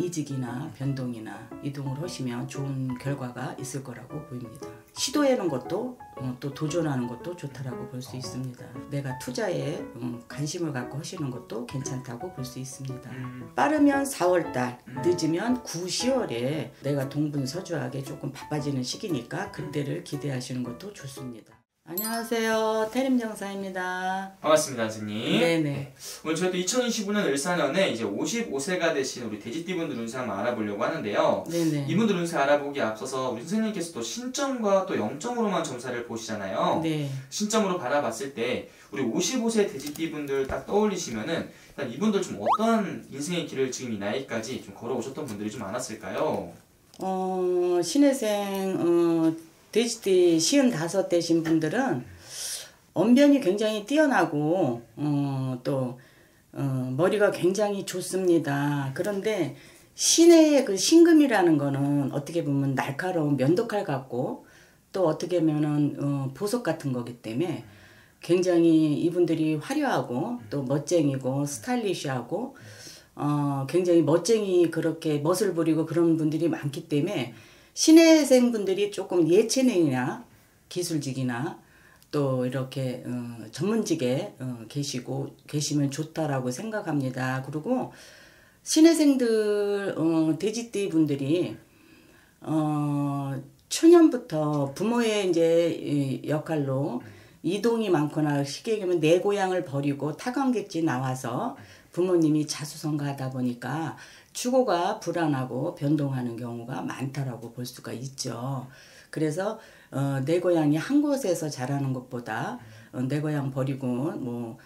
이직이나 변동이나 이동을 하시면 좋은 결과가 있을 거라고 보입니다. 시도해는 것도 또 도전하는 것도 좋다라고 볼 수 있습니다. 내가 투자에 관심을 갖고 하시는 것도 괜찮다고 볼 수 있습니다. 빠르면 4월달, 늦으면 9, 10월에 내가 동분서주하게 조금 바빠지는 시기니까 그때를 기대하시는 것도 좋습니다. 안녕하세요. 태림정사입니다. 반갑습니다, 선생님. 네네. 네. 오늘 저희도 2025년 을사년에 이제 55세가 되신 우리 돼지띠분들 운세 한번 알아보려고 하는데요. 네네. 이분들 운세 알아보기에 앞서서 우리 선생님께서 또 신점과 또 영점으로만 점사를 보시잖아요. 네. 신점으로 바라봤을 때 우리 55세 돼지띠분들 딱 떠올리시면은 일단 이분들 좀 어떤 인생의 길을 지금 이 나이까지 좀 걸어오셨던 분들이 좀 많았을까요? 신혜생 돼지띠 55 되신 분들은 언변이 굉장히 뛰어나고 또 머리가 굉장히 좋습니다. 그런데 신의 그 신금이라는 거는 어떻게 보면 날카로운 면도칼 같고 또 어떻게 보면은 보석 같은 거기 때문에 굉장히 이분들이 화려하고 또 멋쟁이고 스타일리시하고 굉장히 멋쟁이 그렇게 멋을 부리고 그런 분들이 많기 때문에 신혜생 분들이 조금 예체능이나 기술직이나 또 이렇게 전문직에 계시면 좋다라고 생각합니다. 그리고 신혜생들 돼지띠 분들이 초년부터 부모의 이제 역할로 이동이 많거나 쉽게 얘기하면 내 고향을 버리고 타관객지 나와서 부모님이 자수성가하다 보니까 추고가 불안하고 변동하는 경우가 많다라고 볼 수가 있죠. 그래서 내 고향이 한 곳에서 자라는 것보다 내 고향 버리고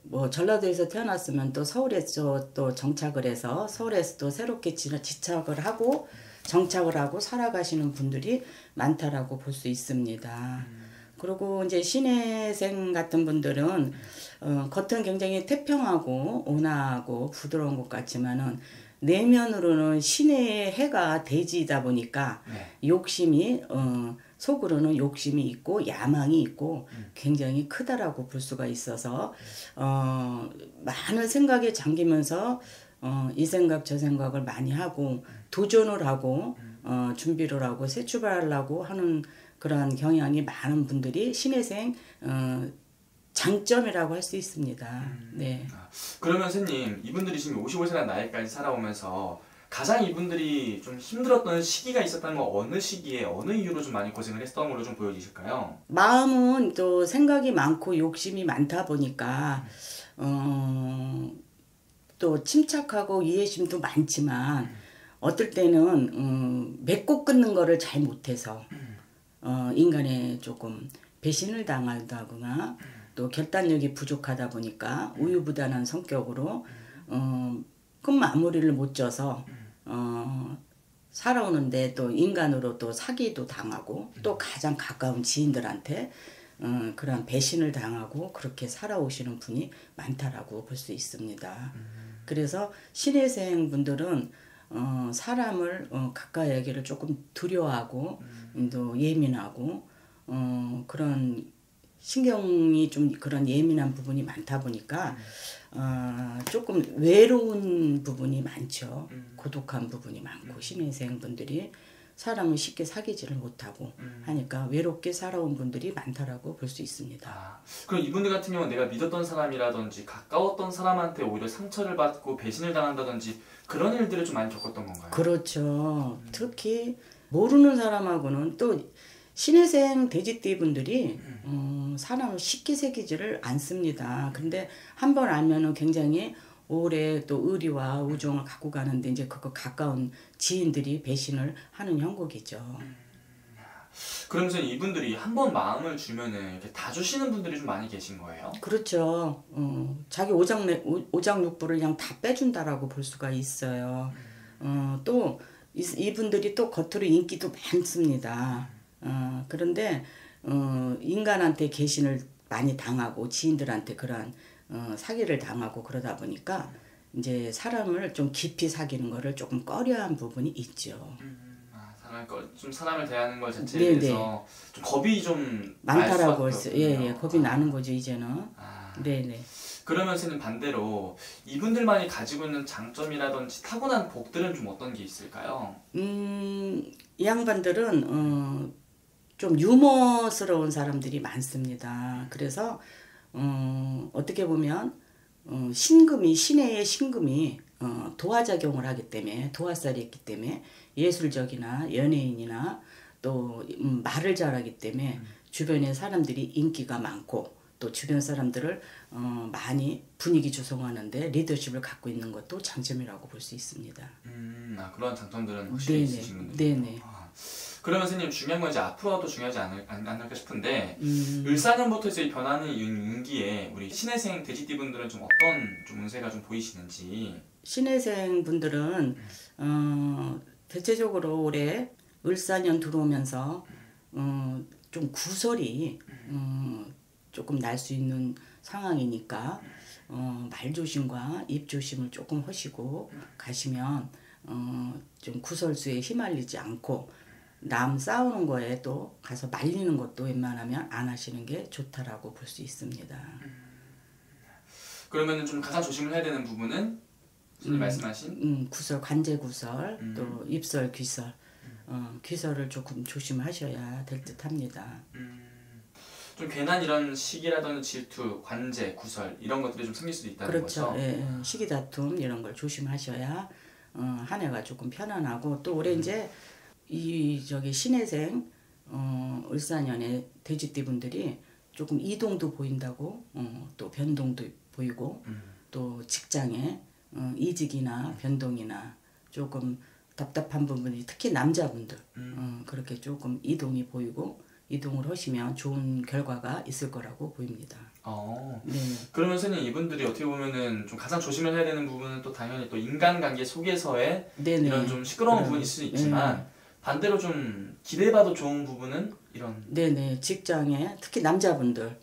뭐 전라도에서 태어났으면 또 서울에서 또 정착을 해서 서울에서 또 새롭게 지착을 하고 정착을 하고 살아가시는 분들이 많다라고 볼 수 있습니다. 그리고 이제 신혜생 같은 분들은 겉은 굉장히 태평하고 온화하고 부드러운 것 같지만은 내면으로는 신의 해가 돼지이다 보니까 욕심이 속으로는 욕심이 있고 야망이 있고 굉장히 크다라고 볼 수가 있어서 많은 생각에 잠기면서 이 생각 저 생각을 많이 하고 도전을 하고 준비를 하고 새 출발하려고 하는 그런 경향이 많은 분들이 신혜생 장점이라고 할 수 있습니다. 네. 그러면 선생님, 이분들이 지금 55세라는 나이까지 살아오면서 가장 이분들이 좀 힘들었던 시기가 있었다는 건 어느 시기에 어느 이유로 좀 많이 고생을 했던 걸로 좀 보여지실까요? 마음은 또 생각이 많고 욕심이 많다 보니까 또 침착하고 이해심도 많지만 어떨 때는 맺고 끊는 거를 잘 못해서 인간에 조금 배신을 당하다거나 또 결단력이 부족하다 보니까 우유부단한 성격으로 끝마무리를 못 져서 살아오는데 또 인간으로 또 사기도 당하고 또 가장 가까운 지인들한테 그런 배신을 당하고 그렇게 살아오시는 분이 많다라고 볼 수 있습니다. 그래서 신혜생 분들은 사람을 가까이 하기를 조금 두려워하고 또 예민하고 그런 신경이 좀 그런 예민한 부분이 많다 보니까 조금 외로운 부분이 많죠. 고독한 부분이 많고 신혜생 분들이 사람을 쉽게 사귀지를 못하고 하니까 외롭게 살아온 분들이 많다라고 볼 수 있습니다. 그럼 이분들 같은 경우는 내가 믿었던 사람이라든지 가까웠던 사람한테 오히려 상처를 받고 배신을 당한다든지 그런 일들을 좀 많이 겪었던 건가요? 그렇죠. 특히 모르는 사람하고는 또 신혜생 돼지띠 분들이 사람을 쉽게 새기지를 않습니다. 근데 한 번 알면은 굉장히 오래 또 의리와 우정을 갖고 가는데 이제 그거 가까운 지인들이 배신을 하는 형국이죠. 그러면서 이분들이 한 번 마음을 주면은 이렇게 다 주시는 분들이 좀 많이 계신 거예요? 그렇죠. 자기 오장육부를 그냥 다 빼준다라고 볼 수가 있어요. 또 이분들이 또 겉으로 인기도 많습니다. 그런데 인간한테 배신을 많이 당하고 지인들한테 그런 사기를 당하고 그러다 보니까 이제 사람을 좀 깊이 사귀는 거를 조금 꺼려한 부분이 있죠. 좀 사람을 대하는 것 자체에 대해서 좀 겁이 좀 많다라고 했어요. 예, 겁이 나는 거죠 이제는. 네네. 그러면 선생님 반대로 이분들만이 가지고 있는 장점이라든지 타고난 복들은 좀 어떤 게 있을까요? 이 양반들은 좀 유머스러운 사람들이 많습니다. 그래서 어떻게 보면 신의 신금이 도화작용을 하기 때문에 도화살이 있기 때문에 예술적이나 연예인이나 또 말을 잘하기 때문에 주변에 사람들이 인기가 많고 또 주변 사람들을 많이 분위기 조성하는데 리더십을 갖고 있는 것도 장점이라고 볼 수 있습니다. 그런 장점들은 확실히 네네. 있으신 분들. 네네. 그러면 선생님 중요한 건 이제 앞으로도 중요하지 않을까 싶은데 을사년부터 이제 변하는 운기에 우리 신해생 돼지띠분들은 좀 어떤 좀 운세가 좀 보이시는지. 신해생 분들은 대체적으로 올해 을사년 들어오면서 좀 구설이 조금 날 수 있는 상황이니까 말 조심과 입 조심을 조금 하시고 가시면 좀 구설수에 휘말리지 않고 남 싸우는 거에 또 가서 말리는 것도 웬만하면 안 하시는 게 좋다라고 볼 수 있습니다. 그러면 좀 가장 조심을 해야 되는 부분은 선생님 말씀하신 구설, 관제 구설, 또 입설, 귀설, 귀설을 조금 조심하셔야 될 듯합니다. 좀 괜한 이런 시기라든지 질투, 관제, 구설 이런 것들이 좀 생길 수도 있다는 그렇죠. 거죠. 예, 시기 다툼 이런 걸 조심하셔야 한 해가 조금 편안하고 또 올해 이제 이 저기 신해생 을사년의 돼지띠 분들이 조금 이동도 보인다고 또 변동도 보이고 또 직장에 이직이나 변동이나 조금 답답한 부분이 특히 남자분들 그렇게 조금 이동이 보이고 이동을 하시면 좋은 결과가 있을 거라고 보입니다. 네. 그러면 선생님 이분들이 어떻게 보면은 좀 가장 조심을 해야 되는 부분은 또 당연히 또 인간관계 속에서의 네네. 이런 좀 시끄러운 부분이 있을 수 있지만 반대로 좀 기대해봐도 좋은 부분은 이런. 네네. 직장에 특히 남자분들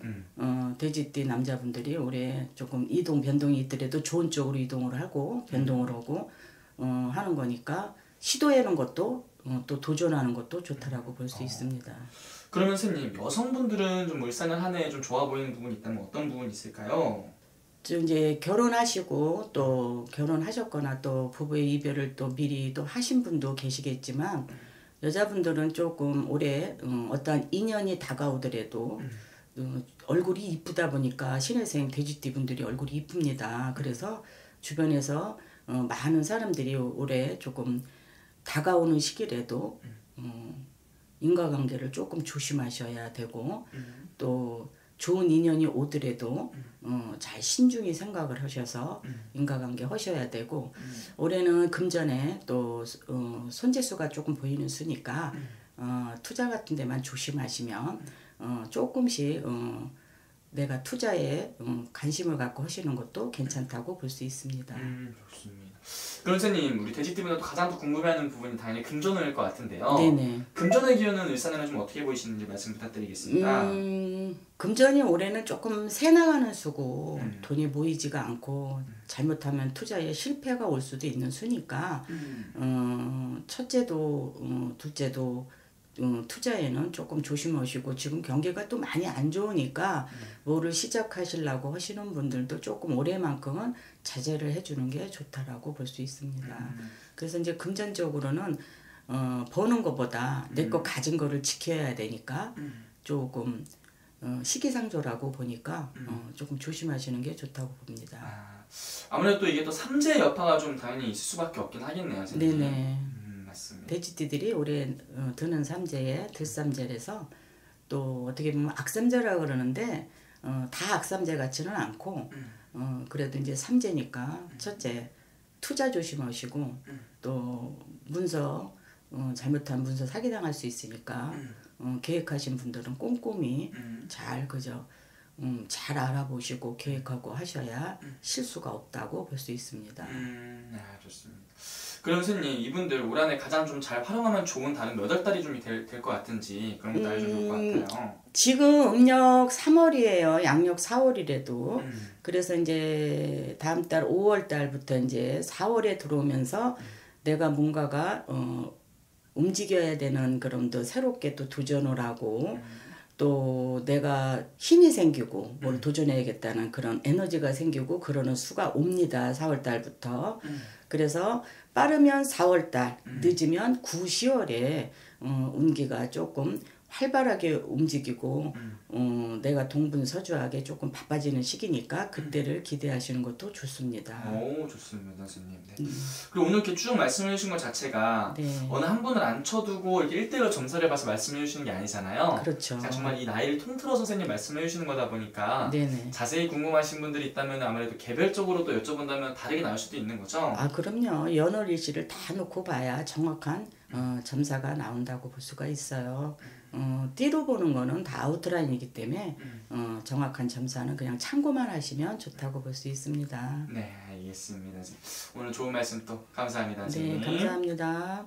돼지띠 남자분들이 올해 조금 이동 변동이 있더라도 좋은 쪽으로 이동을 하고 변동을 하고 하는 거니까 시도해는 것도 또 도전하는 것도 좋다라고 볼 수 있습니다. 그러면 선생님 여성분들은 좀 을사년 한 해에 좀 좋아 보이는 부분이 있다면 어떤 부분이 있을까요? 좀 이제 결혼하시고 또 결혼하셨거나 또 부부의 이별을 또 미리 또 하신 분도 계시겠지만 여자분들은 조금 올해 어떠한 인연이 다가오더라도 얼굴이 이쁘다 보니까 신해생 돼지띠 분들이 얼굴이 이쁩니다. 그래서 주변에서 많은 사람들이 올해 조금 다가오는 시기라도 인과관계를 조금 조심하셔야 되고 또 좋은 인연이 오더라도 잘 신중히 생각을 하셔서 인과관계 하셔야 되고 올해는 금전에 또 손재수가 조금 보이는 수니까 투자 같은 데만 조심하시면 조금씩 내가 투자에 관심을 갖고 하시는 것도 괜찮다고 볼 수 있습니다. 좋습니다. 그럼 선생님 우리 돼지띠분들도 가장 또 궁금해하는 부분이 당연히 금전운일 것 같은데요. 네네. 금전의 기운은 을사년에 좀 어떻게 보이시는지 말씀 부탁드리겠습니다. 금전이 올해는 조금 새 나가는 수고 돈이 모이지가 않고 잘못하면 투자에 실패가 올 수도 있는 수니까 첫째도 둘째도 투자에는 조금 조심하시고 지금 경기가 또 많이 안 좋으니까 뭐를 시작하시려고 하시는 분들도 조금 올해만큼은 자제를 해주는 게 좋다라고 볼 수 있습니다. 그래서 이제 금전적으로는 버는 것보다 내 거 가진 거를 지켜야 되니까 조금 시기상조라고 보니까 조금 조심하시는 게 좋다고 봅니다. 아무래도 또 이게 또 삼재 여파가 좀 당연히 있을 수밖에 없긴 하겠네요, 선생님. 네네. 맞습니다. 돼지띠들이 올해 드는 삼재에 들삼재라서 또 어떻게 보면 악삼재라고 그러는데 다 악삼재 같지는 않고 그래도 이제 삼재니까 첫째 투자 조심하시고 또 문서 잘못한 문서 사기당할 수 있으니까 계획하신 분들은 꼼꼼히 잘 그저 잘 알아보시고 계획하고 하셔야 실수가 없다고 볼 수 있습니다. 좋습니다. 그럼 선생님 이분들 올 한해 가장 좀 잘 활용하면 좋은 달은 몇 월 달이 좀 될 것 같은지 그런 것도 알려줄 것 같아요. 지금 음력 3월이에요. 양력 4월이라도. 그래서 이제 다음 달 5월 달부터 이제 4월에 들어오면서 내가 뭔가가 움직여야 되는 그런 또 새롭게 또 도전을 하고 또 내가 힘이 생기고 뭘 도전해야겠다는 그런 에너지가 생기고 그러는 수가 옵니다. 4월 달부터. 그래서 빠르면 4월 달, 늦으면 9, 10월에 운기가 조금 활발하게 움직이고 내가 동분서주하게 조금 바빠지는 시기니까 그때를 기대하시는 것도 좋습니다. 오, 좋습니다, 선생님. 네. 그리고 오늘 이렇게 쭉 말씀해 주신 것 자체가 네. 어느 한 분을 앉혀두고 이렇게 1대1로 점사를 봐서 말씀해 주시는 게 아니잖아요. 그렇죠. 그냥 정말 이 나이를 통틀어서 선생님 말씀해 주시는 거다 보니까 네네. 자세히 궁금하신 분들이 있다면 아무래도 개별적으로 또 여쭤본다면 다르게 나올 수도 있는 거죠? 아, 그럼요. 연월일시를 다 놓고 봐야 정확한 점사가 나온다고 볼 수가 있어요. 띠로 보는 거는 다 아웃라인이기 때문에 정확한 점사는 그냥 참고만 하시면 좋다고 볼 수 있습니다. 네, 알겠습니다. 오늘 좋은 말씀 또 감사합니다, 네, 선생님. 감사합니다.